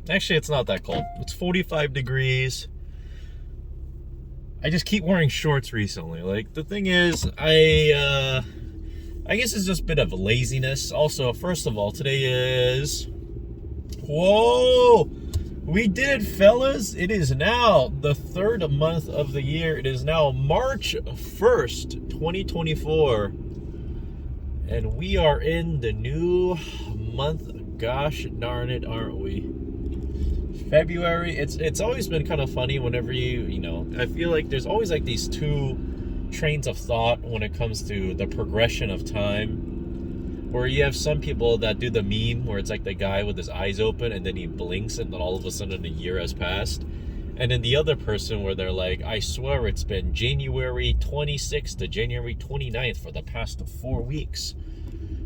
Actually, it's not that cold. It's 45 degrees. I just keep wearing shorts recently. Like, the thing is, I guess it's just a bit of laziness. Also, first of all, today is... Whoa! We did it, fellas. It is now the third month of the year. It is now March 1st, 2024. And we are in the new month. Gosh darn it, aren't we? February. It's always been kind of funny whenever I feel like there's always like these two trains of thought when it comes to the progression of time, where you have some people that do the meme where it's like the guy with his eyes open and then he blinks and then all of a sudden a year has passed, and then the other person where they're like, I swear it's been January 26th to January 29th for the past 4 weeks.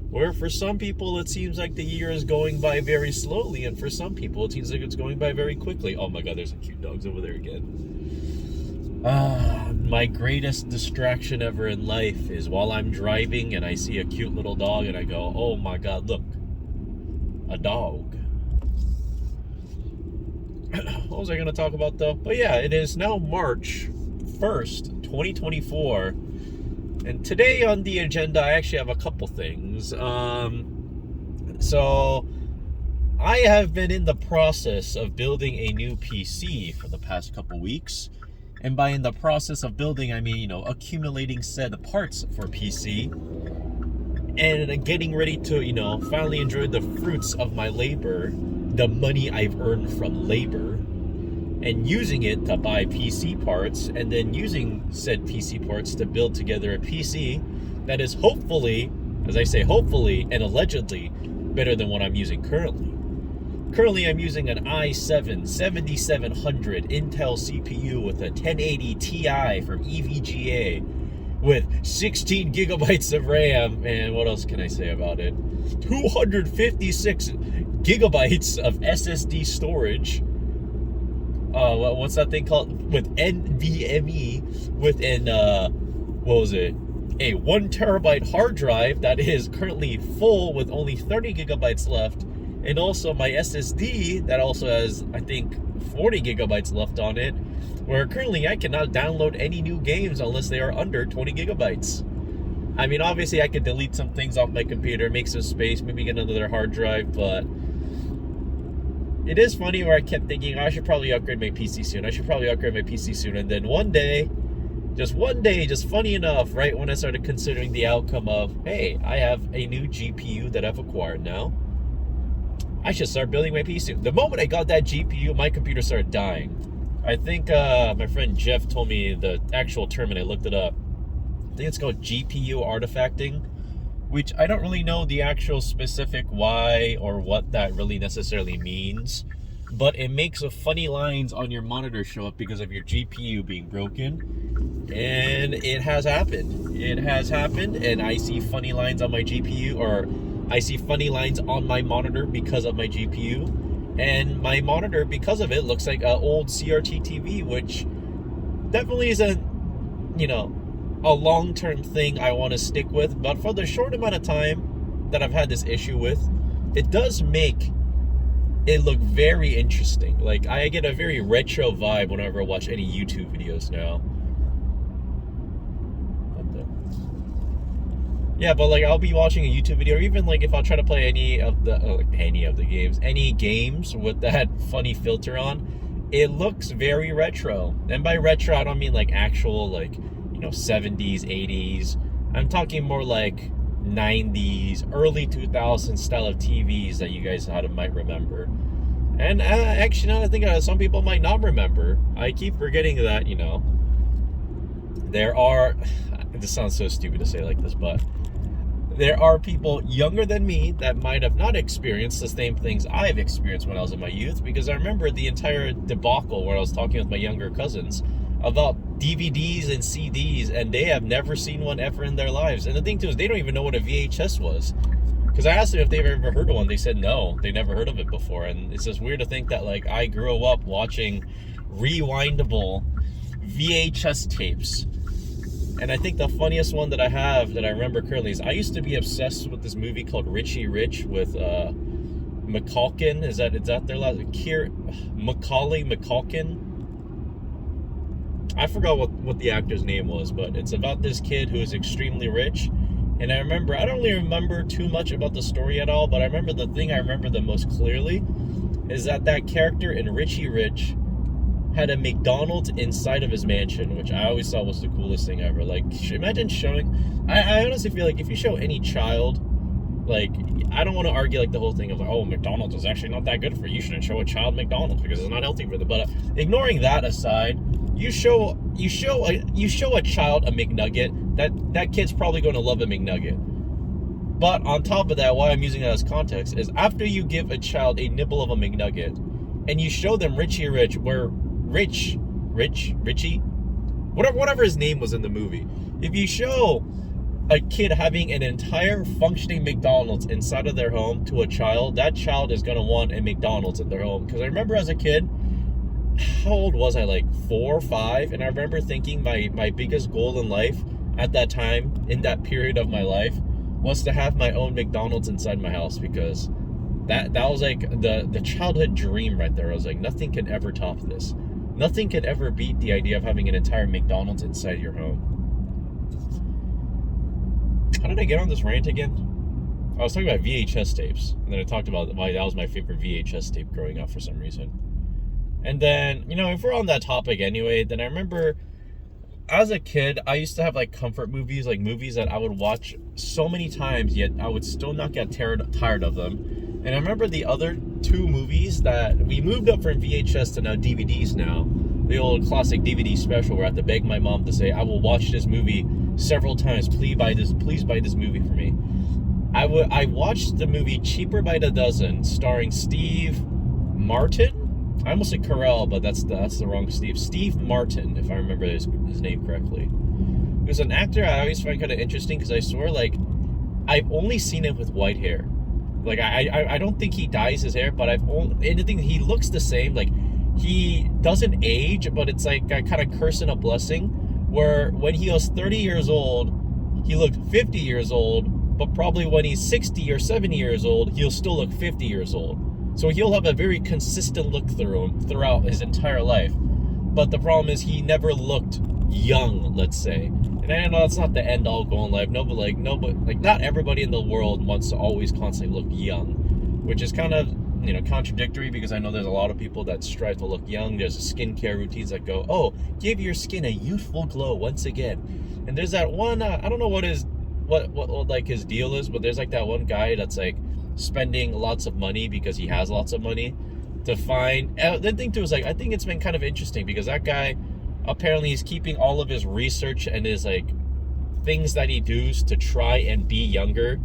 Where for some people it seems like the year is going by very slowly, and for some people it seems like it's going by very quickly. Oh my god, there's some cute dogs over there again. My greatest distraction ever in life is while I'm driving and I see a cute little dog and I go, oh my god, look, a dog. What was I going to talk about though? But yeah, it is now March 1st, 2024. And today on the agenda, I actually have a couple things. So I have been in the process of building a new PC for the past couple weeks. And by in the process of building, I mean, accumulating said parts for PC. And getting ready to, finally enjoy the fruits of my labor, the money I've earned from labor, and using it to buy PC parts, and then using said PC parts to build together a PC that is hopefully, as I say hopefully and allegedly, better than what I'm using currently. Currently, I'm using an i7 7700 Intel CPU with a 1080 Ti from EVGA with 16 gigabytes of RAM, and what else can I say about it? 256 gigabytes of SSD storage. What's that thing called? With NVMe, with an a 1 terabyte hard drive that is currently full with only 30 gigabytes left, and also my SSD that also has, I think, 40 gigabytes left on it, where currently I cannot download any new games unless they are under 20 gigabytes. I mean, obviously I could delete some things off my computer, make some space, maybe get another hard drive, but it is funny where I kept thinking, I should probably upgrade my PC soon. And then one day, just funny enough, right when I started considering the outcome of, hey, I have a new GPU that I've acquired now, I should start building my PC. The moment I got that GPU, my computer started dying. I think my friend Jeff told me the actual term and I looked it up. I think it's called GPU artifacting, which I don't really know the actual specific why or what that really necessarily means, but it makes funny lines on your monitor show up because of your GPU being broken. And it has happened. And I see funny lines on my GPU, or I see funny lines on my monitor because of my GPU. And my monitor, because of it, looks like an old CRT TV, which definitely isn't, a long-term thing I want to stick with. But for the short amount of time that I've had this issue with, it does make it look very interesting. Like, I get a very retro vibe whenever I watch any YouTube videos now. Yeah, but like, I'll be watching a YouTube video, or even like if I'll try to play any games with that funny filter on, it looks very retro. And by retro, I don't mean like actual, like, 70s, 80s. I'm talking more like 90s, early 2000s style of TVs that you guys might remember. And actually, now that I think of it, some people might not remember. I keep forgetting that, there are, this sounds so stupid to say like this, but there are people younger than me that might have not experienced the same things I've experienced when I was in my youth, because I remember the entire debacle where I was talking with my younger cousins about DVDs and CDs, and they have never seen one ever in their lives. And the thing too is, they don't even know what a VHS was. Because I asked them if they've ever heard of one. They said no, they never heard of it before. And it's just weird to think that, like, I grew up watching rewindable VHS tapes. And I think the funniest one that I have that I remember currently is, I used to be obsessed with this movie called Richie Rich with McCulkin. Is that their last? Macaulay McCulkin. I forgot what the actor's name was, but it's about this kid who is extremely rich. And I don't really remember too much about the story at all, but I remember the thing I remember the most clearly is that character in Richie Rich had a McDonald's inside of his mansion, which I always thought was the coolest thing ever. Like, imagine showing... I honestly feel like if you show any child, like, I don't want to argue, like, the whole thing of, like, oh, McDonald's is actually not that good for you. You shouldn't show a child McDonald's because it's not healthy for them. But ignoring that aside, you show a child a McNugget, that kid's probably going to love a McNugget. But on top of that, why I'm using that as context is after you give a child a nibble of a McNugget and you show them Richie Rich, where Richie, whatever his name was in the movie, if you show a kid having an entire functioning McDonald's inside of their home to a child, that child is going to want a McDonald's in their home. Because I remember as a kid, how old was I, like 4 or 5? And I remember thinking my biggest goal in life at that time, in that period of my life, was to have my own McDonald's inside my house, because that was like the childhood dream right there. I was like, nothing can ever top this. Nothing can ever beat the idea of having an entire McDonald's inside your home. How did I get on this rant again? I was talking about VHS tapes, and then I talked about why that was my favorite VHS tape growing up for some reason. And then, if we're on that topic anyway, then I remember as a kid, I used to have like comfort movies, like movies that I would watch so many times, yet I would still not get tired of them. And I remember the other 2 movies that we moved up from VHS to now DVDs now. The old classic DVD special where I had to beg my mom to say, I will watch this movie several times. Please buy this movie for me. I watched the movie Cheaper by the Dozen, starring Steve Martin. I almost said Carell, but that's the wrong Steve. Steve Martin, if I remember his name correctly. He was an actor I always find kind of interesting, because I swear, like, I've only seen him with white hair. Like, I don't think he dyes his hair, but anything, he looks the same. Like, he doesn't age, but it's like a kind of curse and a blessing, where when he was 30 years old, he looked 50 years old, but probably when he's 60 or 70 years old, he'll still look 50 years old. So he'll have a very consistent look throughout his entire life. But the problem is he never looked young, let's say. And I know that's not the end all goal in life. Not everybody in the world wants to always constantly look young, which is kind of, contradictory, because I know there's a lot of people that strive to look young. There's skincare routines that go, oh, give your skin a youthful glow once again. And there's that one, I don't know what his deal is, but there's like that one guy that's like spending lots of money because he has lots of money to find. The thing too is, like, I think it's been kind of interesting because that guy apparently he's keeping all of his research and his like things that he does to try and be younger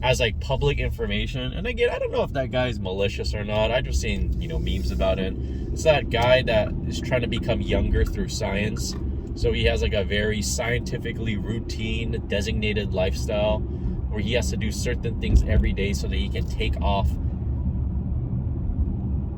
as like public information. And again, I don't know if that guy's malicious or not. I've just seen memes about it. It's that guy that is trying to become younger through science. So he has like a very scientifically routine designated lifestyle where he has to do certain things every day so that he can take off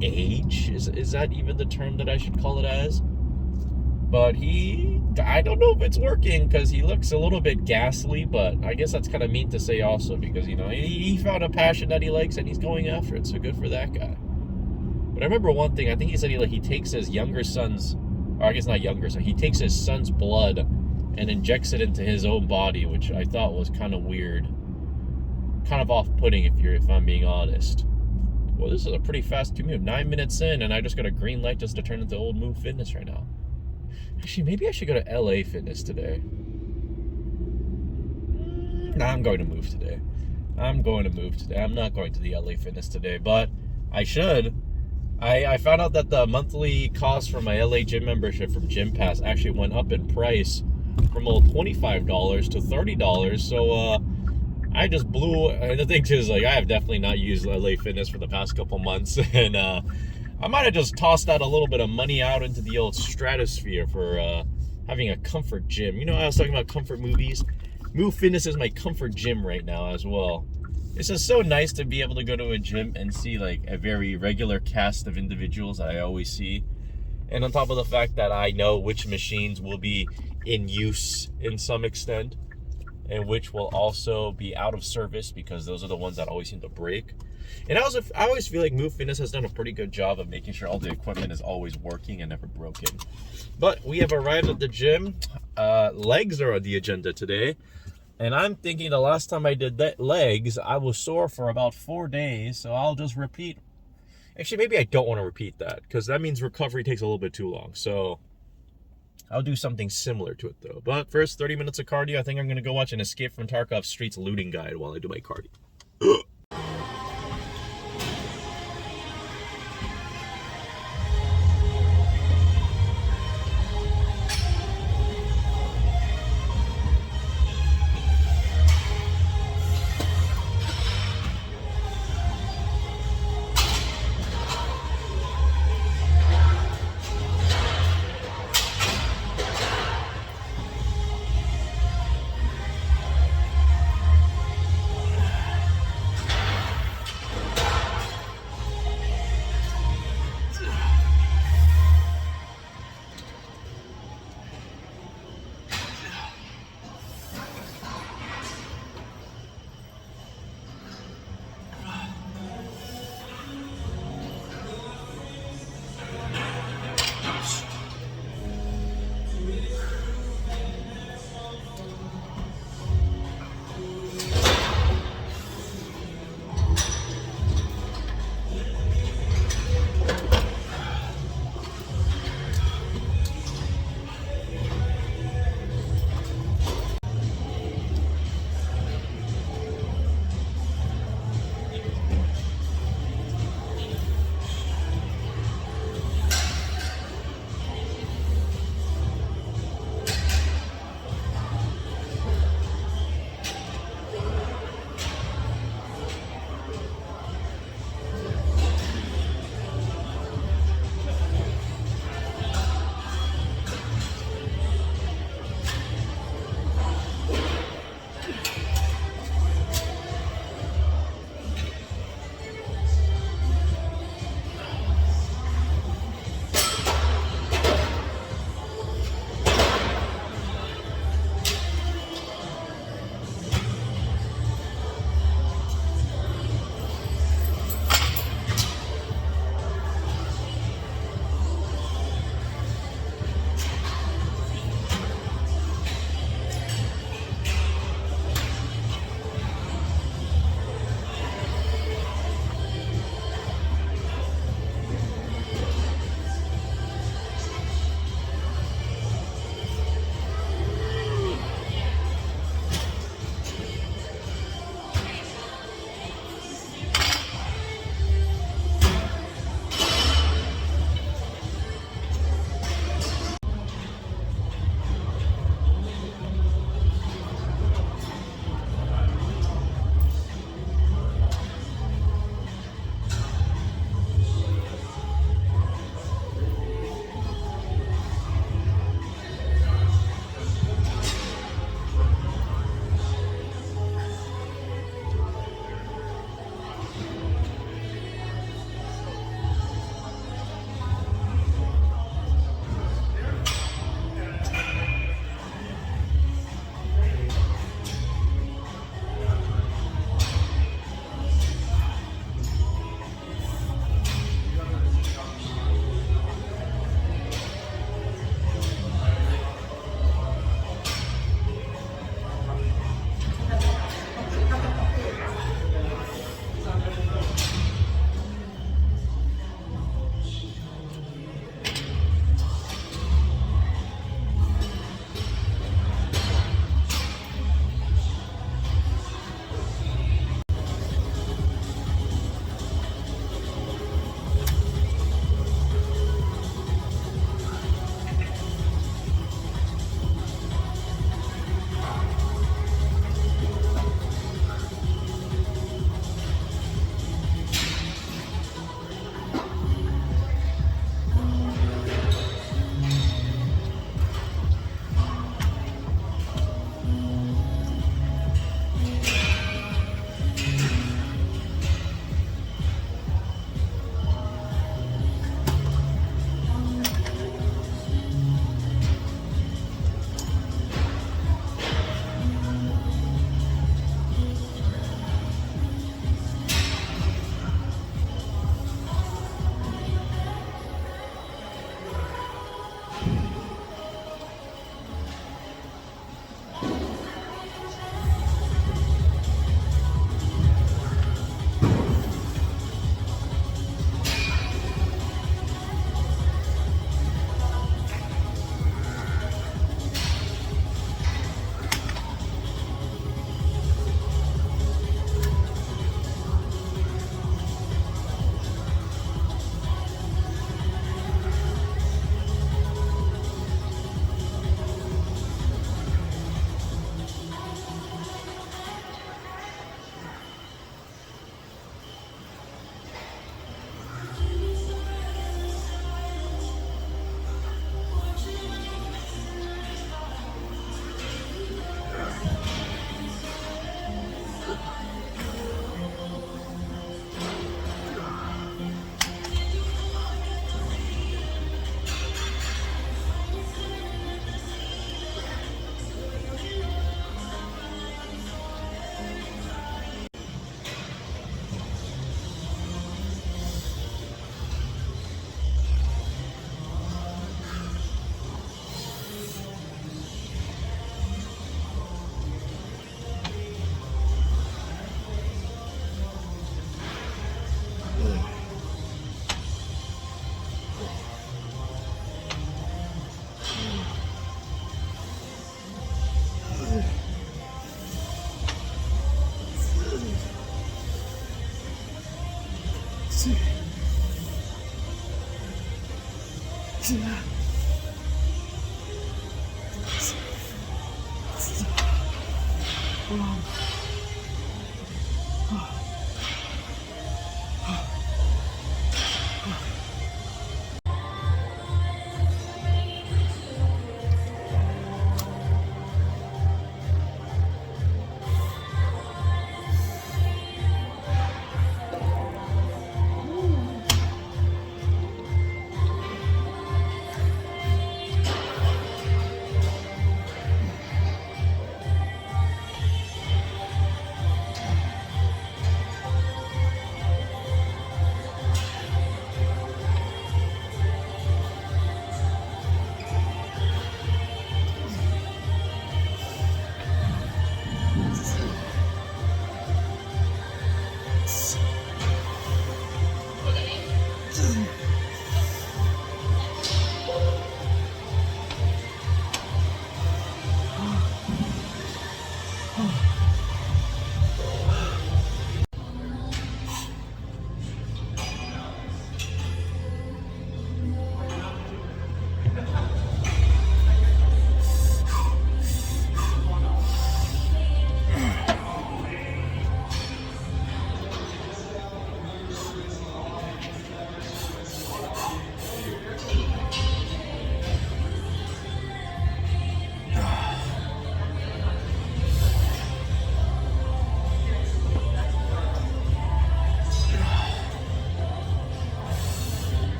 age. Is that even the term that I should call it as? But I don't know if it's working, because he looks a little bit ghastly, but I guess that's kind of mean to say also, because he found a passion that he likes and he's going after it, so good for that guy. But I remember one thing, I think he said he takes his younger son's, or I guess not younger son, he takes his son's blood and injects it into his own body, which I thought was kind of weird. Kind of off-putting if I'm being honest. Well, this is a pretty fast commute. 9 minutes in, and I just got a green light just to turn into Old Move Fitness right now. Actually, maybe I should go to LA Fitness today. Nah, I'm going to move today. I'm not going to the LA Fitness today, but I should. I found out that the monthly cost for my LA gym membership from Gym Pass actually went up in price from old $25 to $30. So, I just blew, and the thing too is, like, I have definitely not used LA Fitness for the past couple months, and I might have just tossed out a little bit of money out into the old stratosphere for having a comfort gym. I was talking about comfort movies. Move Fitness is my comfort gym right now as well. It's just so nice to be able to go to a gym and see like a very regular cast of individuals that I always see. And on top of the fact that I know which machines will be in use in some extent, and which will also be out of service, because those are the ones that always seem to break. And I always feel like Move Fitness has done a pretty good job of making sure all the equipment is always working and never broken. But we have arrived at the gym. Legs are on the agenda today. And I'm thinking the last time I did that legs, I was sore for about 4 days. So I'll just repeat. Actually, maybe I don't want to repeat that because that means recovery takes a little bit too long. So I'll do something similar to it though. But first, 30 minutes of cardio. I think I'm going to go watch an Escape from Tarkov Streets looting guide while I do my cardio.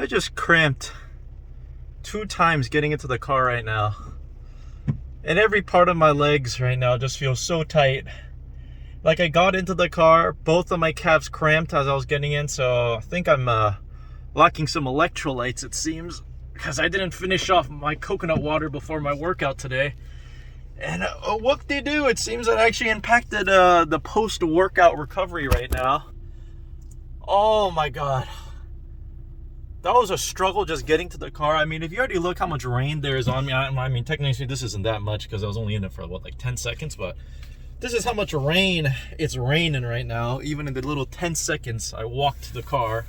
just cramped 2 times getting into the car right now. And every part of my legs right now just feels so tight. Like I got into the car, both of my calves cramped as I was getting in, so I think I'm lacking some electrolytes, it seems, because I didn't finish off my coconut water before my workout today. And whoop-de-doo, it seems that actually impacted the post-workout recovery right now. Oh my God. That was a struggle just getting to the car. I mean, if you already look how much rain there is on me, I mean, technically this isn't that much because I was only in it for, what, like 10 seconds, but this is how much rain it's raining right now. Even in the little 10 seconds I walked to the car.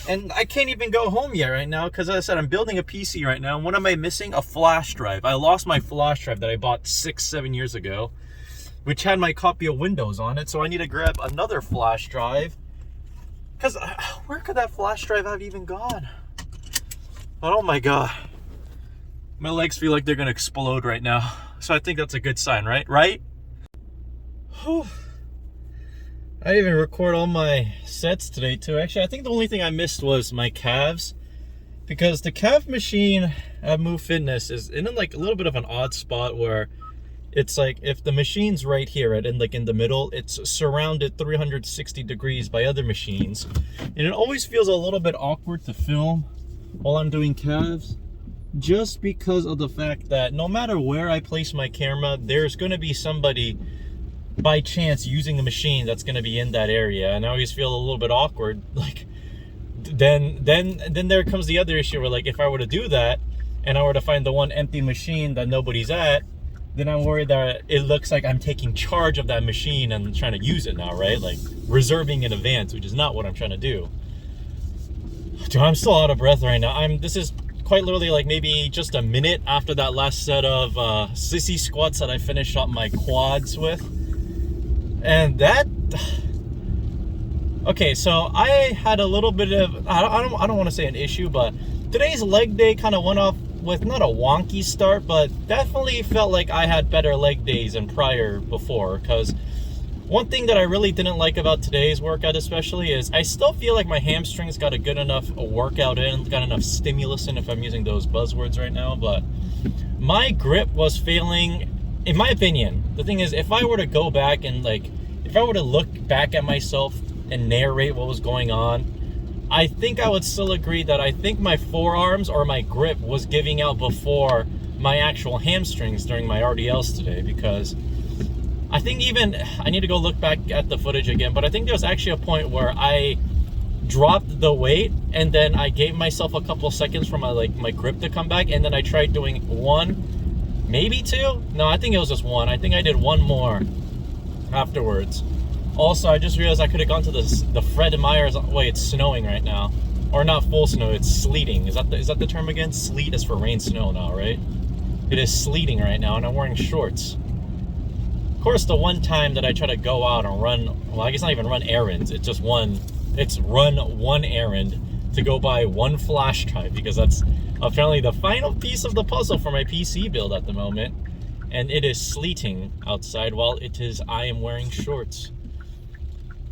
And I can't even go home yet right now because, as I said, I'm building a PC right now. What am I missing? A flash drive. I lost my flash drive that I bought 6-7 years ago, which had my copy of Windows on it. So I need to grab another flash drive. Because where could that flash drive have even gone? But oh my God. My legs feel like they're going to explode right now. So I think that's a good sign, right? Right? Whew. I didn't even record all my sets today too. Actually, I think the only thing I missed was my calves, because the calf machine at Move Fitness is in like a little bit of an odd spot where it's like if the machine's right here, right, and like in the middle, it's surrounded 360 degrees by other machines, and it always feels a little bit awkward to film while I'm doing calves, just because of the fact that no matter where I place my camera, there's going to be somebody by chance using the machine that's going to be in that area, and I always feel a little bit awkward. Like then there comes the other issue where, like, if I were to do that and I were to find the one empty machine that nobody's at, then I'm worried that it looks like I'm taking charge of that machine and trying to use it now, right? Like reserving in advance, which is not what I'm trying to do. Dude, I'm still out of breath right now. This is quite literally like maybe just a minute after that last set of sissy squats that I finished up my quads with. And that, okay, so I had a little bit of, I don't want to say an issue, but today's leg day kind of went off with not a wonky start, but definitely felt like I had better leg days than prior before. Because one thing that I really didn't like about today's workout especially is I still feel like my hamstrings got a good enough workout in, got enough stimulus in, if I'm using those buzzwords right now, but my grip was failing. In my opinion, the thing is, if I were to go back and if I were to look back at myself and narrate what was going on, I think I would still agree that I think my forearms or my grip was giving out before my actual hamstrings during my RDLs today, because I think I need to go look back at the footage again, but I think there was actually a point where I dropped the weight and then I gave myself a couple seconds for my grip to come back, and then I tried doing 1, maybe 2. No, I think it was just 1. I think I did 1 more afterwards. Also, I just realized I could have gone to the Fred Meyer's. Wait, it's snowing right now, or not full snow. It's sleeting. Is that the term again? Sleet is for rain, snow now, right? It is sleeting right now, and I'm wearing shorts. Of course, the one time that I try to go out and run, well, I guess not even run errands. It's just run one errand to go buy 1 flash drive, because that's apparently the final piece of the puzzle for my PC build at the moment, and it is sleeting outside while I am wearing shorts.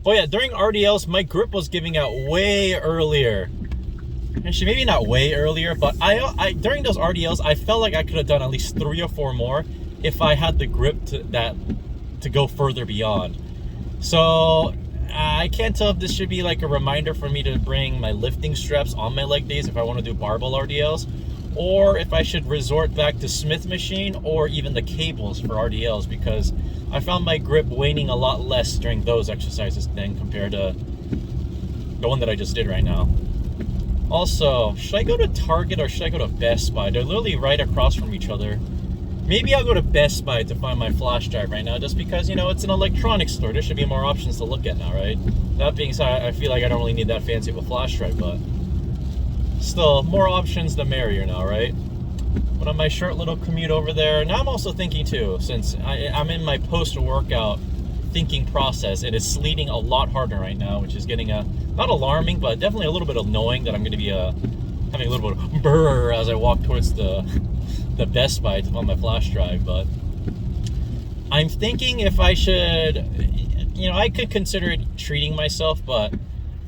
But yeah, during RDLs, my grip was giving out way earlier. Actually, maybe not way earlier, but I during those RDLs, I felt like I could have done at least 3 or 4 more if I had the grip to go further beyond. So I can't tell if this should be like a reminder for me to bring my lifting straps on my leg days if I want to do barbell RDLs, or if I should resort back to Smith machine or even the cables for RDLs, because I found my grip waning a lot less during those exercises than compared to the one that I just did right now. Also, should I go to Target or should I go to Best Buy? They're literally right across from each other. Maybe I'll go to Best Buy to find my flash drive right now, just because, it's an electronics store. There should be more options to look at now, right? That being said, I feel like I don't really need that fancy of a flash drive, but still, more options the merrier now, right? But on my short little commute over there, now I'm also thinking too, since I'm in my post-workout thinking process, it is sleeting a lot harder right now, which is getting not alarming, but definitely a little bit annoying that I'm going to be having a little bit of brrr as I walk towards the Best Buy to find my flash drive. But I'm thinking if I should, I could consider treating myself, but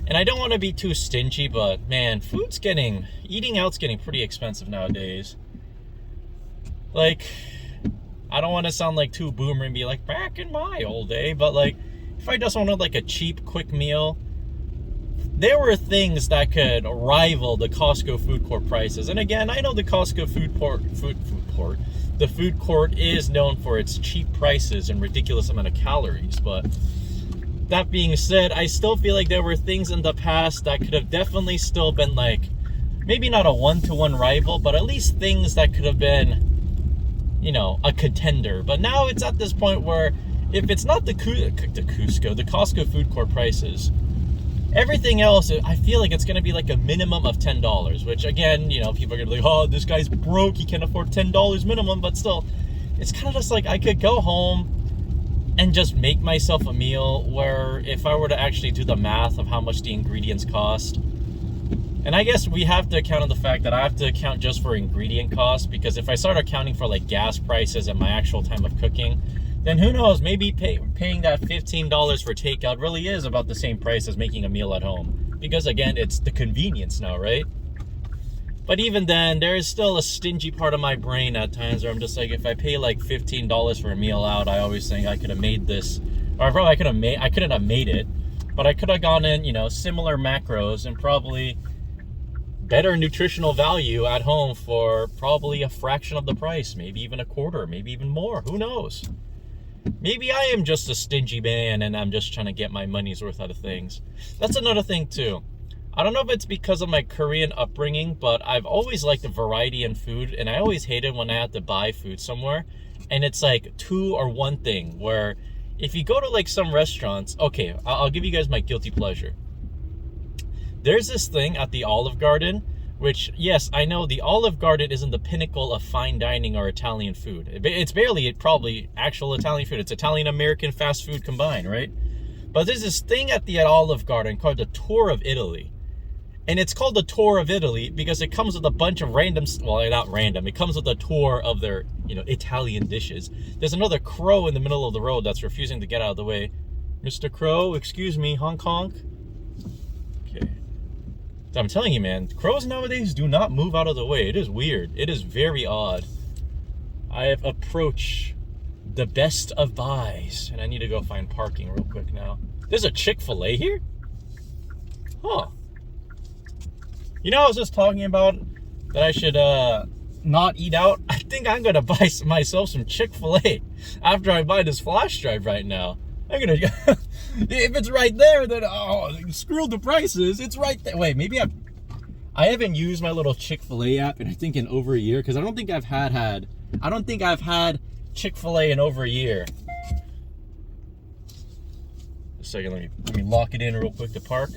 And I don't want to be too stingy, but man, eating out's getting pretty expensive nowadays. Like, I don't want to sound like too boomer and be like, back in my old day, but like, if I just wanted like a cheap, quick meal, there were things that could rival the Costco food court prices. And again, I know the Costco the food court is known for its cheap prices and ridiculous amount of calories, but that being said, I still feel like there were things in the past that could have definitely still been like, maybe not a one-to-one rival, but at least things that could have been, you know, a contender. But now it's at this point where if it's not the Costco food court prices, everything else, I feel like it's going to be like a minimum of $10, which again, you know, people are going to be like, oh, this guy's broke, he can't afford $10 minimum, but still, it's kind of just like I could go home and just make myself a meal where if I were to actually do the math of how much the ingredients cost, and I guess we have to account on the fact that I have to account just for ingredient costs, because if I start accounting for like gas prices and my actual time of cooking, then who knows, maybe paying that $15 for takeout really is about the same price as making a meal at home. Because again, it's the convenience now, right? But even then, there is still a stingy part of my brain at times where I'm just like, if I pay like $15 for a meal out, I always think I could have made this, or probably I couldn't have made it, but I could have gone in, you know, similar macros and probably better nutritional value at home for probably a fraction of the price, maybe even a quarter, maybe even more, who knows? Maybe I am just a stingy man and I'm just trying to get my money's worth out of things. That's another thing too. I don't know if it's because of my Korean upbringing, but I've always liked the variety in food, and I always hated when I had to buy food somewhere and it's like two or one thing, where if you go to like some restaurants, okay, I'll give you guys my guilty pleasure. There's this thing at the Olive Garden, which, yes, I know the Olive Garden isn't the pinnacle of fine dining or Italian food. It's barely probably actual Italian food. It's Italian-American fast food combined, right? But there's this thing at the Olive Garden called the Tour of Italy. And it's called the Tour of Italy because it comes with a bunch of random, well, not random, it comes with a tour of their, you know, Italian dishes. There's another crow in the middle of the road that's refusing to get out of the way. Mr. Crow, excuse me, honk honk. Okay. So I'm telling you, man, crows nowadays do not move out of the way. It is weird. It is very odd. I have approached the best of buys, and I need to go find parking real quick now. There's a Chick-fil-A here? Huh. You know, I was just talking about that I should not eat out. I think I'm gonna buy myself some Chick-fil-A after I buy this flash drive right now. I'm gonna, if it's right there, then screw the prices. It's right there. Wait, maybe I haven't used my little Chick-fil-A app in I think in over a year, because I don't think I've had Chick-fil-A in over a year. A second, let me lock it in real quick to park.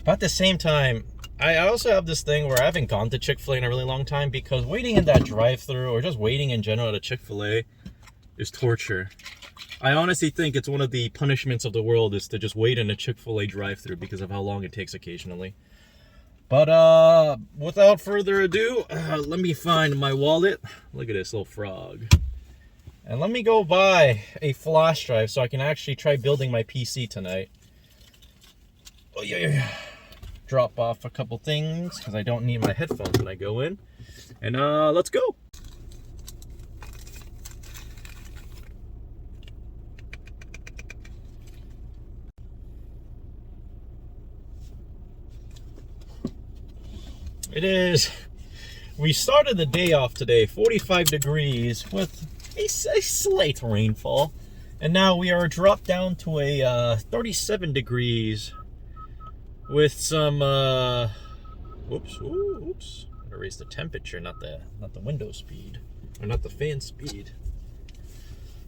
But at the same time, I also have this thing where I haven't gone to Chick-fil-A in a really long time, because waiting in that drive-thru or just waiting in general at a Chick-fil-A is torture. I honestly think it's one of the punishments of the world is to just wait in a Chick-fil-A drive-thru because of how long it takes occasionally. But without further ado, let me find my wallet. Look at this little frog. And let me go buy a flash drive so I can actually try building my PC tonight. Oh yeah. Drop off a couple things because I don't need my headphones when I go in. And let's go. It is. We started the day off today, 45 degrees with a slight rainfall. And now we are dropped down to a 37 degrees with some, oops. Gotta raise the temperature, not the window speed, or not the fan speed.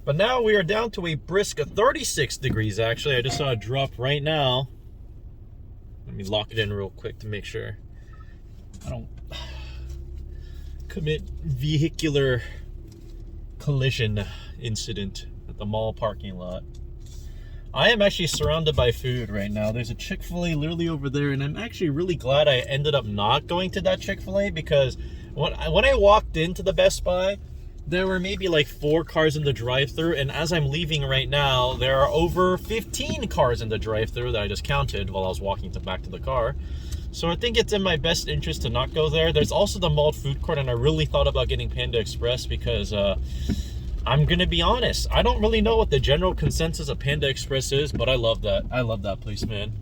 But now we are down to a brisk 36 degrees, actually. I just saw a drop right now. Let me lock it in real quick to make sure I don't commit vehicular collision incident at the mall parking lot. I am actually surrounded by food right now. There's a Chick-fil-A literally over there, and I'm actually really glad I ended up not going to that Chick-fil-A, because when I walked into the Best Buy, there were maybe like 4 cars in the drive-thru, and as I'm leaving right now, there are over 15 cars in the drive-thru that I just counted while I was walking back to the car. So I think it's in my best interest to not go there. There's also the mall food court, and I really thought about getting Panda Express because I'm gonna be honest, I don't really know what the general consensus of Panda Express is, but I love that. I love that place, man.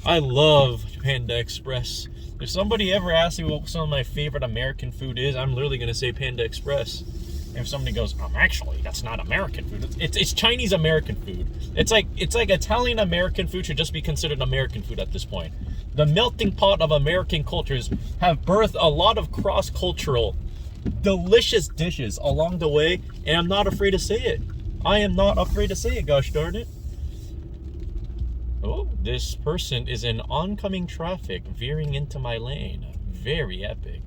I love Panda Express. If somebody ever asks me what some of my favorite American food is, I'm literally gonna say Panda Express. If somebody goes, actually, that's not American food. It's Chinese American food. It's like Italian American food should just be considered American food at this point. The melting pot of American cultures have birthed a lot of cross-cultural, delicious dishes along the way, and I'm not afraid to say it. I am not afraid to say it, gosh darn it. Oh, this person is in oncoming traffic, veering into my lane. Very epic.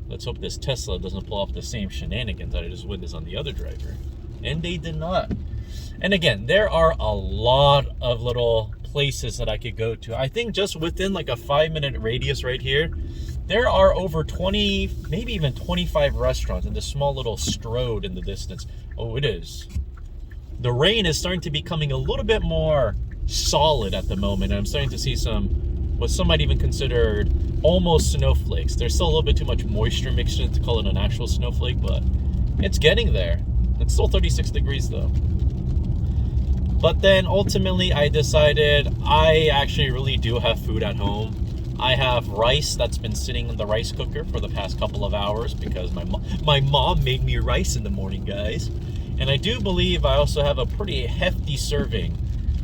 Let's hope this Tesla doesn't pull off the same shenanigans that I just witnessed on the other driver. And they did not. And again, there are a lot of little places that I could go to. I think just within like a 5-minute radius right here, there are over 20, maybe even 25 restaurants in this small little strode in the distance. Oh, it is. The rain is starting to becoming a little bit more solid at the moment. I'm starting to see what some might even consider almost snowflakes. There's still a little bit too much moisture mixed in to call it an actual snowflake, but it's getting there. It's still 36 degrees though. But then ultimately I decided I actually really do have food at home. I have rice that's been sitting in the rice cooker for the past couple of hours because my mom made me rice in the morning, guys. And I do believe I also have a pretty hefty serving,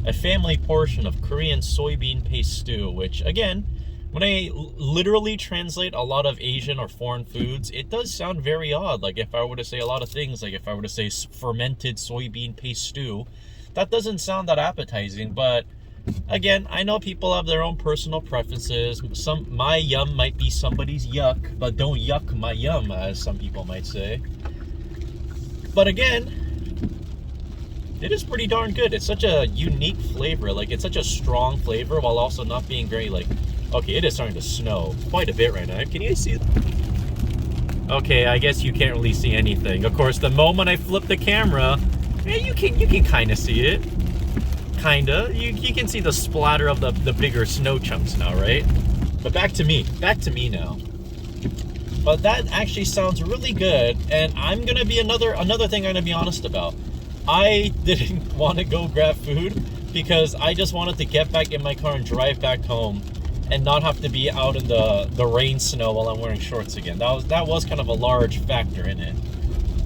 a family portion of Korean soybean paste stew, which again, when I literally translate a lot of Asian or foreign foods, it does sound very odd. Like if I were to say a lot of things, like if I were to say fermented soybean paste stew, that doesn't sound that appetizing. But again, I know people have their own personal preferences. My yum might be somebody's yuck, but don't yuck my yum, as some people might say. But again, it is pretty darn good. It's such a unique flavor. Like it's such a strong flavor while also not being very like, okay, it is starting to snow quite a bit right now. Can you see it? Okay, I guess you can't really see anything. Of course, the moment I flip the camera, you can kind of see it. Kinda. You can see the splatter of the bigger snow chunks now, right? But back to me now. But that actually sounds really good, and I'm gonna be another thing I'm gonna be honest about. I didn't want to go grab food because I just wanted to get back in my car and drive back home and not have to be out in the rain snow while I'm wearing shorts again. That was kind of a large factor in it.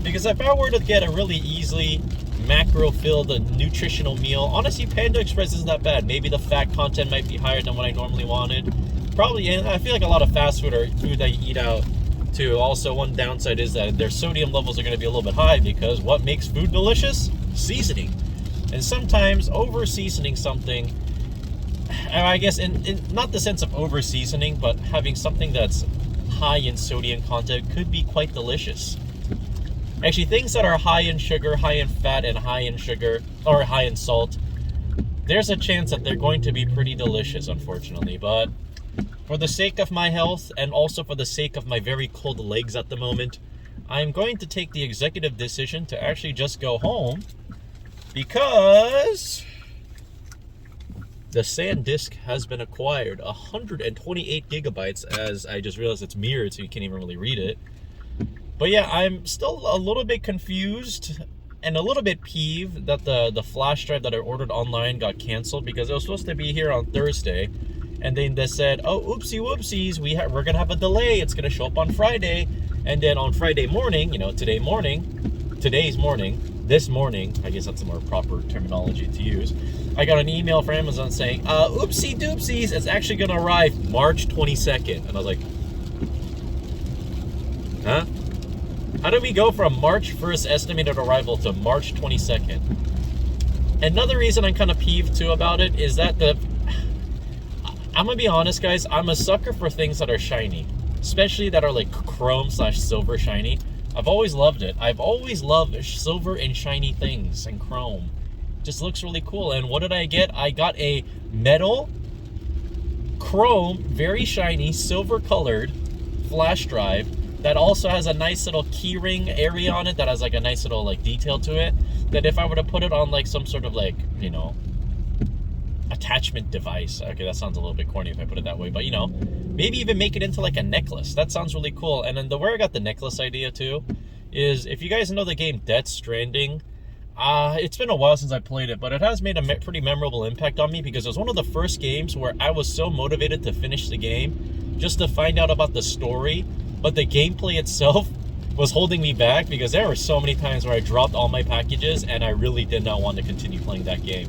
Because if I were to get a really easily macro-filled nutritional meal, honestly, Panda Express isn't that bad. Maybe the fat content might be higher than what I normally wanted. Probably, and I feel like a lot of fast food or food that you eat out too. Also, one downside is that their sodium levels are going to be a little bit high because what makes food delicious? Seasoning. And sometimes over-seasoning something, I guess in not the sense of over-seasoning, but having something that's high in sodium content could be quite delicious. Actually, things that are high in sugar, high in fat, and high in sugar, or high in salt, there's a chance that they're going to be pretty delicious, unfortunately. But for the sake of my health, and also for the sake of my very cold legs at the moment, I'm going to take the executive decision to actually just go home, because the SanDisk has been acquired. 128 gigabytes, as I just realized it's mirrored, so you can't even really read it. But yeah, I'm still a little bit confused and a little bit peeved that the flash drive that I ordered online got canceled, because it was supposed to be here on Thursday, and then they said, oh, oopsie whoopsies, we're gonna have a delay, it's gonna show up on Friday. And then on Friday morning, this morning, I guess that's a more proper terminology to use, I got an email from Amazon saying, oopsie doopsies, it's actually gonna arrive March 22nd. And I was like, huh? How do we go from March 1st estimated arrival to March 22nd? Another reason I'm kind of peeved too about it is that I'm gonna be honest, guys, I'm a sucker for things that are shiny, especially that are like chrome/silver shiny. I've always loved it. I've always loved silver and shiny things and chrome. Just looks really cool. And what did I get? I got a metal, chrome, very shiny, silver colored flash drive that also has a nice little keyring area on it that has like a nice little like detail to it, that if I were to put it on like some sort of like, you know, attachment device. Okay, that sounds a little bit corny if I put it that way, but you know, maybe even make it into like a necklace. That sounds really cool. And then where I got the necklace idea too is, if you guys know the game Death Stranding, it's been a while since I played it, but it has made a pretty memorable impact on me, because it was one of the first games where I was so motivated to finish the game just to find out about the story, but the gameplay itself was holding me back, because there were so many times where I dropped all my packages and I really did not want to continue playing that game.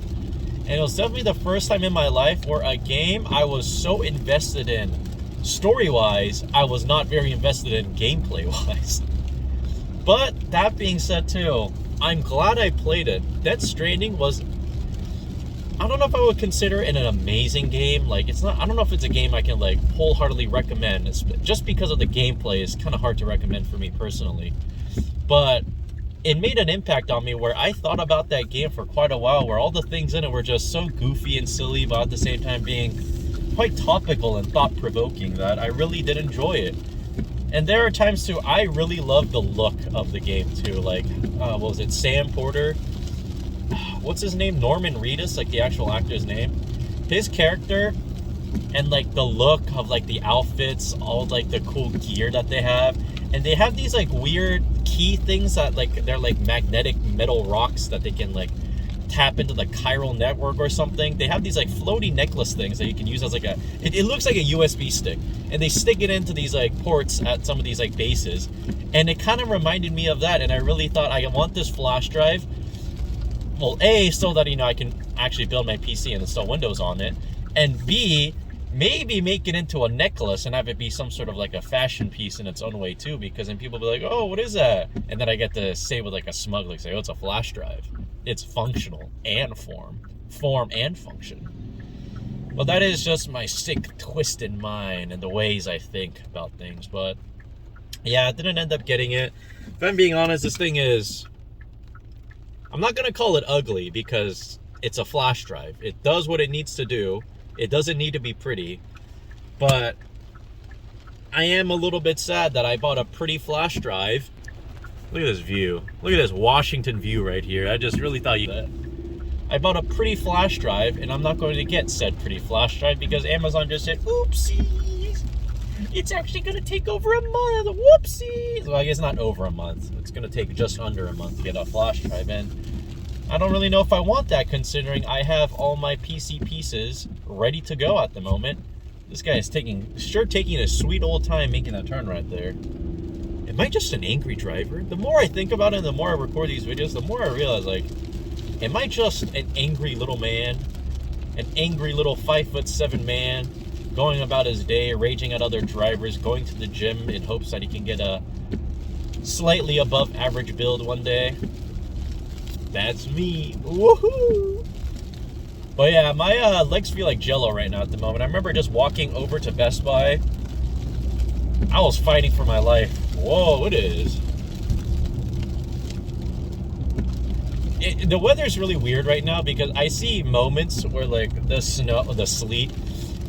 And it was definitely the first time in my life where a game I was so invested in story-wise, I was not very invested in gameplay-wise. But that being said too, I'm glad I played it. Death Stranding was, I don't know if I would consider it an amazing game. Like, it's not, I don't know if it's a game I can like wholeheartedly recommend. It's just because of the gameplay is kind of hard to recommend for me personally. But it made an impact on me where I thought about that game for quite a while, where all the things in it were just so goofy and silly, but at the same time being quite topical and thought-provoking, that I really did enjoy it. And there are times too, I really love the look of the game too. Like, what was it, Sam Porter? What's his name? Norman Reedus, like the actual actor's name. His character and like the look of like the outfits, all like the cool gear that they have. And they have these like weird key things that like, they're like magnetic metal rocks that they can like tap into the chiral network or something. They have these like floaty necklace things that you can use as like a, it looks like a USB stick, and they stick it into these like ports at some of these like bases, and it kind of reminded me of that. And I really thought, I want this flash drive, well, A, so that, you know, I can actually build my PC and install Windows on it, and B, maybe make it into a necklace and have it be some sort of like a fashion piece in its own way too, because then people will be like, oh, what is that? And then I get to say with like a smug, like, say, oh, it's a flash drive. It's functional and form and function. Well, that is just my sick, twisted mind and the ways I think about things. But yeah, I didn't end up getting it. If I'm being honest, this thing is, I'm not gonna call it ugly, because it's a flash drive. It does what it needs to do. It doesn't need to be pretty, but I am a little bit sad that I bought a pretty flash drive. Look at this view. Look at this Washington view right here. I just really thought I bought a pretty flash drive, and I'm not going to get said pretty flash drive because Amazon just said, oopsies, it's actually going to take over a month. Whoopsies. Well, I guess not over a month. It's going to take just under a month to get a flash drive in. I don't really know if I want that, considering I have all my PC pieces ready to go at the moment. This guy is taking a sweet old time making that turn right there. Am I just an angry driver? The more I think about it, the more I record these videos, the more I realize, like, am I just an angry little man? An angry little 5'7" man going about his day, raging at other drivers, going to the gym in hopes that he can get a slightly above average build one day? That's me. Woohoo! But yeah, my legs feel like jello right now at the moment. I remember just walking over to Best Buy. I was fighting for my life. Whoa, it is. The weather's really weird right now, because I see moments where like the sleet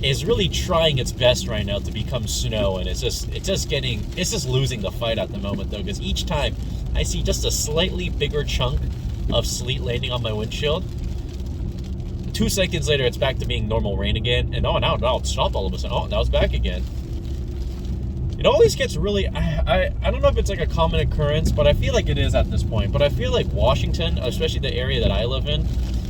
is really trying its best right now to become snow, and it's just losing the fight at the moment though, because each time I see just a slightly bigger chunk of sleet landing on my windshield, 2 seconds later it's back to being normal rain again, and now it stopped all of a sudden. Oh, now it's back again. It always gets really, I don't know if it's like a common occurrence, but I feel like it is at this point. But I feel like Washington, especially the area that I live in,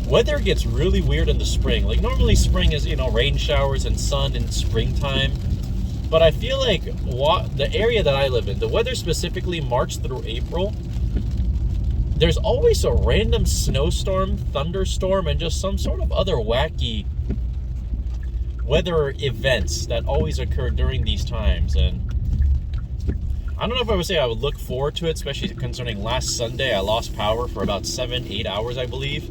weather gets really weird in the spring. Like normally spring is, you know, rain showers and sun in springtime. But I feel like the area that I live in, the weather specifically March through April, there's always a random snowstorm, thunderstorm, and just some sort of other wacky weather events that always occur during these times. And I don't know if I would say I would look forward to it, especially concerning last Sunday. I lost power for about 7-8 hours, I believe.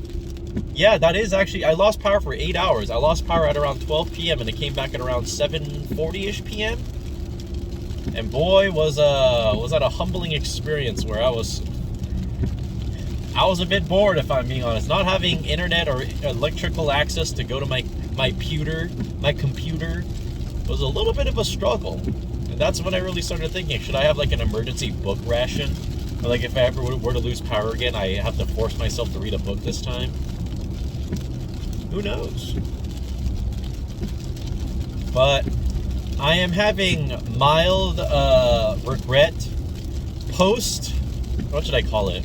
Yeah, that is actually, I lost power for 8 hours. I lost power at around 12 p.m. and it came back at around 7:40ish p.m. And boy, was that a humbling experience where I was a bit bored, if I'm being honest. Not having internet or electrical access to go to my computer was a little bit of a struggle. And that's when I really started thinking, should I have like an emergency book ration? Or like if I ever were to lose power again, I have to force myself to read a book this time. Who knows? But I am having mild regret post, what should I call it?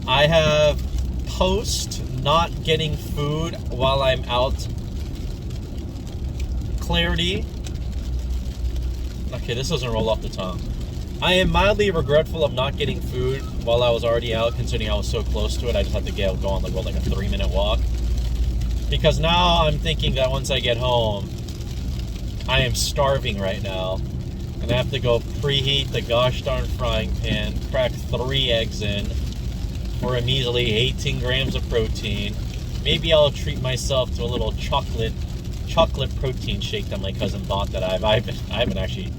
I have post not getting food while I'm out clarity. Okay, this doesn't roll off the tongue. I am mildly regretful of not getting food while I was already out, considering I was so close to it. I just had to go on the road like a 3-minute walk. Because now I'm thinking that once I get home, I am starving right now. And I have to go preheat the gosh darn frying pan, crack 3 eggs in for a measly 18 grams of protein. Maybe I'll treat myself to a little chocolate protein shake that my cousin bought that I've been actually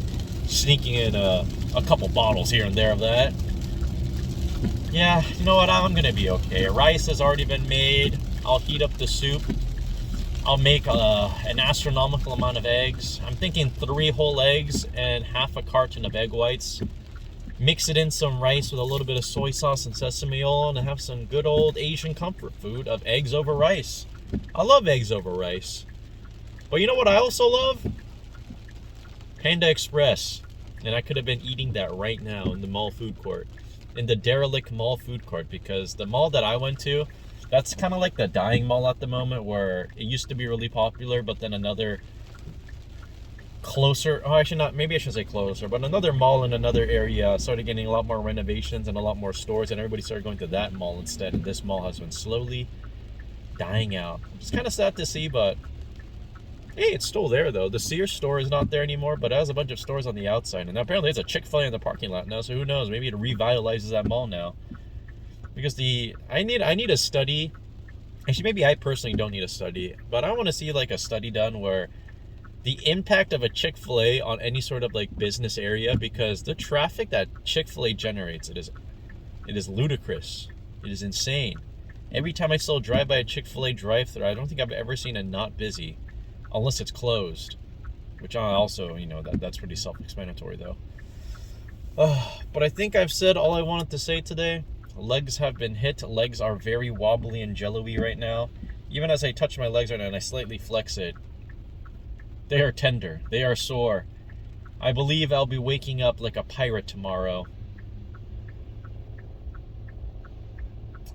sneaking in a couple bottles here and there of that. Yeah, you know what? I'm gonna be okay. Rice has already been made. I'll heat up the soup. I'll make an astronomical amount of eggs. I'm thinking 3 whole eggs and half a carton of egg whites. Mix it in some rice with a little bit of soy sauce and sesame oil, and have some good old Asian comfort food of eggs over rice. I love eggs over rice. But you know what I also love? Panda Express. And I could have been eating that right now in the mall food court. In the derelict mall food court. Because the mall that I went to, that's kind of like the dying mall at the moment, where it used to be really popular, but then another closer, oh, actually not, maybe I should say closer, but another mall in another area started getting a lot more renovations and a lot more stores, and everybody started going to that mall instead, and this mall has been slowly dying out. It's kind of sad to see, but hey, it's still there though. The Sears store is not there anymore, but it has a bunch of stores on the outside, and apparently there's a Chick-fil-A in the parking lot now, so who knows, maybe it revitalizes that mall now. Because I need a study. Actually, maybe I personally don't need a study, but I want to see like a study done where the impact of a Chick-fil-A on any sort of like business area, because the traffic that Chick-fil-A generates, it is ludicrous. It is insane. Every time I still drive by a Chick-fil-A drive-thru, I don't think I've ever seen it not busy, unless it's closed, which I also, that's pretty self-explanatory though. But I think I've said all I wanted to say today. Legs have been hit. Legs are very wobbly and jello-y right now. Even as I touch my legs right now and I slightly flex it, they are tender. They are sore. I believe I'll be waking up like a pirate tomorrow.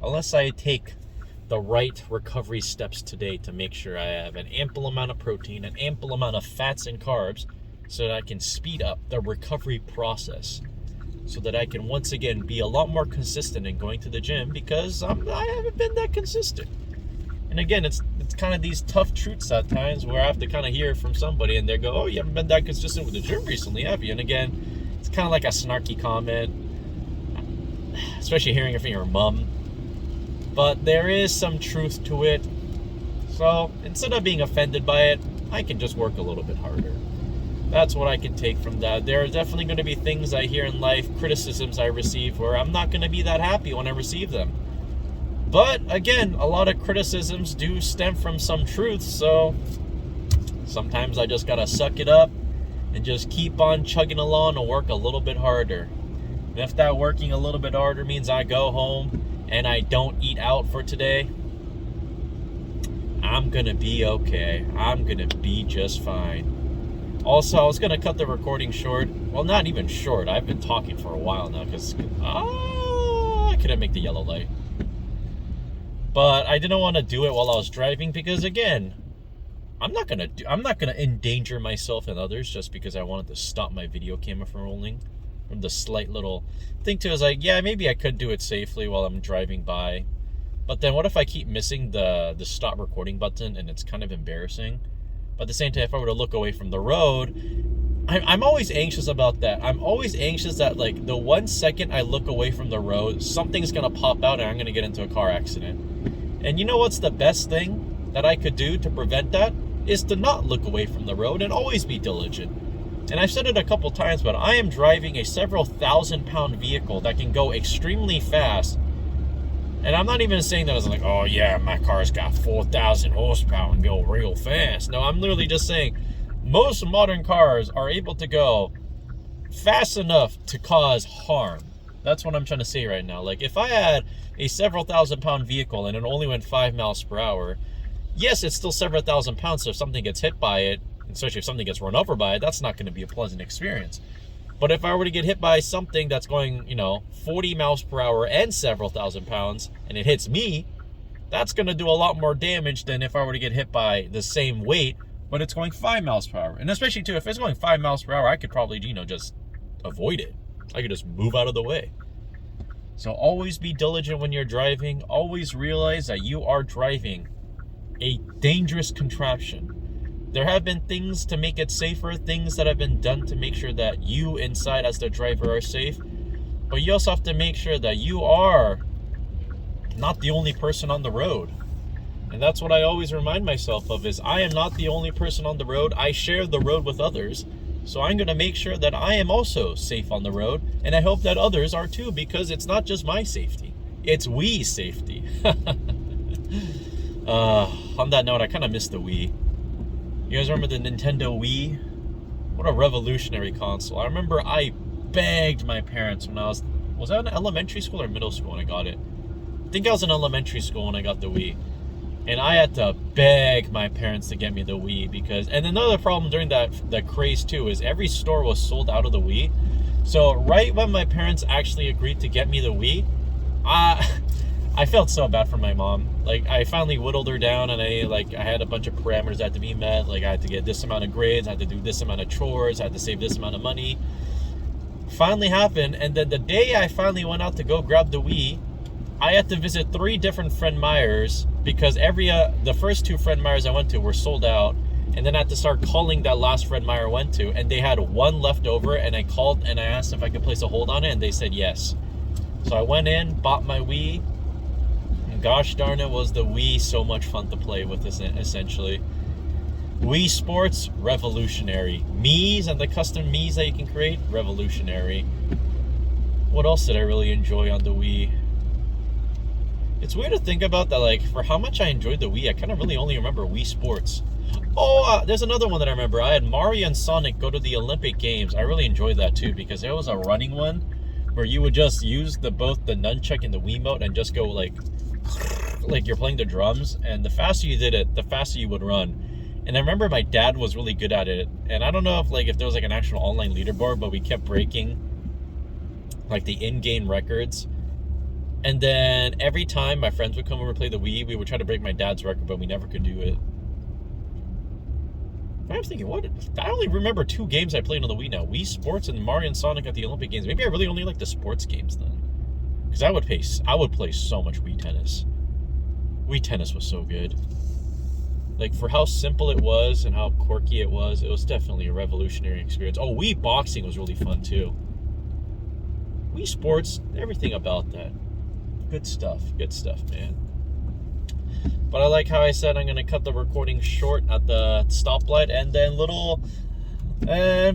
Unless I take the right recovery steps today to make sure I have an ample amount of protein, an ample amount of fats and carbs, so that I can speed up the recovery process, so that I can once again be a lot more consistent in going to the gym, because I haven't been that consistent. And again, it's kind of these tough truths at times where I have to kind of hear from somebody and they go, oh, you haven't been that consistent with the gym recently, have you? And again, it's kind of like a snarky comment, especially hearing it from your mom. But there is some truth to it. So instead of being offended by it, I can just work a little bit harder. That's what I can take from that. There are definitely going to be things I hear in life, criticisms I receive, where I'm not going to be that happy when I receive them. But again, a lot of criticisms do stem from some truth, so sometimes I just got to suck it up and just keep on chugging along and work a little bit harder. And if that working a little bit harder means I go home and I don't eat out for today, I'm going to be okay. I'm going to be just fine. Also, I was going to cut the recording short. Well, not even short. I've been talking for a while now because I couldn't make the yellow light. But I didn't want to do it while I was driving because, again, I'm not gonna endanger myself and others just because I wanted to stop my video camera from rolling. From the slight little thing too, is like, yeah, maybe I could do it safely while I'm driving by. But then what if I keep missing the stop recording button and it's kind of embarrassing? But at the same time, if I were to look away from the road, I'm always anxious about that. I'm always anxious that, like, the 1 second I look away from the road, something's going to pop out and I'm going to get into a car accident. And you know what's the best thing that I could do to prevent that? Is to not look away from the road and always be diligent. And I've said it a couple times, but I am driving a several thousand-pound vehicle that can go extremely fast. And I'm not even saying that as like, oh yeah, my car's got 4,000 horsepower and go real fast. No, I'm literally just saying most modern cars are able to go fast enough to cause harm. That's what I'm trying to say right now. Like, if I had a several thousand-pound vehicle and it only went 5 miles per hour, yes, it's still several thousand pounds, so if something gets hit by it, especially if something gets run over by it, that's not going to be a pleasant experience. But if I were to get hit by something that's going, 40 miles per hour and several thousand pounds, and it hits me, that's going to do a lot more damage than if I were to get hit by the same weight, but it's going 5 miles per hour. And especially, too, if it's going 5 miles per hour, I could probably, just avoid it. I could just move out of the way. So always be diligent when you're driving. Always realize that you are driving a dangerous contraption. There have been things to make it safer, things that have been done to make sure that you inside as the driver are safe. But you also have to make sure that you are not the only person on the road. And that's what I always remind myself of, is I am not the only person on the road. I share the road with others. So I'm going to make sure that I am also safe on the road. And I hope that others are too, because it's not just my safety. It's we safety. On that note, I kind of miss the Wii. You guys remember the Nintendo Wii? What a revolutionary console. I remember I begged my parents when I was I in elementary school or middle school when I got it? I think I was in elementary school when I got the Wii. And I had to beg my parents to get me the Wii because... And another problem during that craze too is every store was sold out of the Wii. So right when my parents actually agreed to get me the Wii, I felt so bad for my mom. Like, I finally whittled her down, and I had a bunch of parameters that had to be met. Like, I had to get this amount of grades, I had to do this amount of chores, I had to save this amount of money. Finally happened, and then the day I finally went out to go grab the Wii, I had to visit 3 different Fred Meyers because the first 2 Fred Meyers I went to were sold out, and then I had to start calling that last Fred Meyer I went to, and they had 1 left over, and I called and I asked if I could place a hold on it, and they said yes. So I went in, bought my Wii, and gosh darn it, was the Wii so much fun to play with, essentially. Wii Sports, revolutionary. Mii's and the custom Mii's that you can create, revolutionary. What else did I really enjoy on the Wii? It's weird to think about that, like, for how much I enjoyed the Wii, I kind of really only remember Wii Sports. Oh, there's another one that I remember. I had Mario and Sonic go to the Olympic Games. I really enjoyed that, too, because there was a running one where you would just use both the nunchuck and the Wiimote and just go, like you're playing the drums. And the faster you did it, the faster you would run. And I remember my dad was really good at it. And I don't know if there was, like, an actual online leaderboard, but we kept breaking, like, the in-game records. And then every time my friends would come over and play the Wii, we would try to break my dad's record, but we never could do it. I was thinking, I only remember 2 games I played on the Wii now. Wii Sports and Mario and Sonic at the Olympic Games. Maybe I really only like the sports games then. Because I would play so much Wii Tennis. Wii Tennis was so good. Like, for how simple it was and how quirky it was definitely a revolutionary experience. Oh, Wii Boxing was really fun too. Wii Sports, everything about that. Good stuff, man. But I like how I said I'm going to cut the recording short at the stoplight, and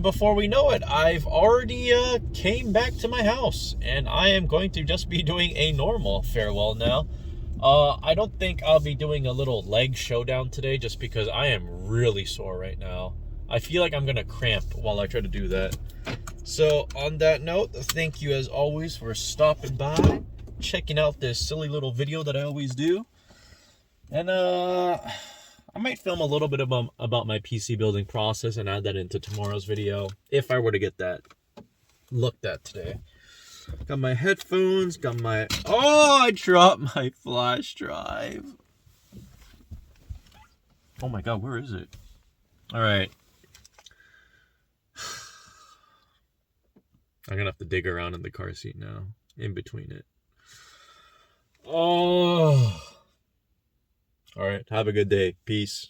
before we know it, I've already came back to my house, and I am going to just be doing a normal farewell now. I don't think I'll be doing a little leg showdown today, just because I am really sore right now. I feel like I'm going to cramp while I try to do that. So on that note, thank you as always for stopping by, checking out this silly little video that I always do. And I might film a little bit about my PC building process and add that into tomorrow's video, if I were to get that looked at today. Got my headphones, I dropped my flash drive. Oh my god, where is it? Alright. I'm gonna have to dig around in the car seat now, in between it. Oh. Alright, have a good day. Peace.